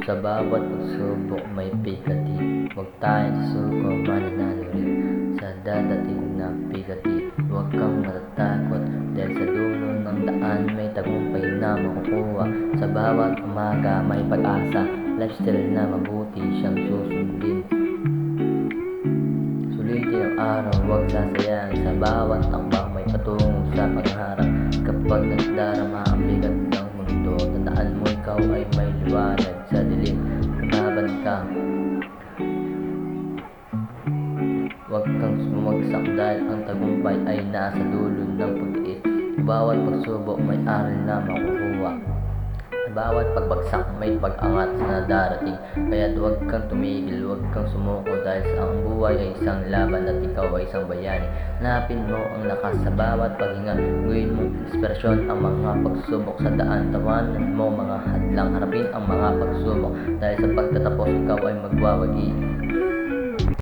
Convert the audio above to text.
Sa bawat pagsubok may bigatin, huwag tayong susuko mananalo rin sa dadating na bigatin. Huwag kang matatakot dahil sa dulo ng daan may tagumpay na makukuha. Sa bawat umaga may pag-asa, lifestyle na mabuti siyang susundin. Sulitin ang araw, huwag sasayang, sa bawat takbang may patungo sa pangarap. Kapag nagdarama ang bigat ng mundo, tandaan mo ikaw ay may liwanag sa dilim. Lumaban ka, huwag kang bumagsak dahil ang tagumpay ay nasa dulo ng pagtiis. Bawat pagsubok may aral na makukuha. Bawat pagbagsak may pag-angat na darating. Kaya't huwag kang tumigil, huwag kang sumuko dahil sa ang buhay ay isang laban at ikaw ay isang bayani. Hanapin mo ang lakas sa bawat paghinga, gawin mong inspirasyon ang mga pagsubok sa daan. Tawanan mo mga hadlang, harapin ang mga pagsubok dahil sa pagtatapos ikaw ay magwawagi.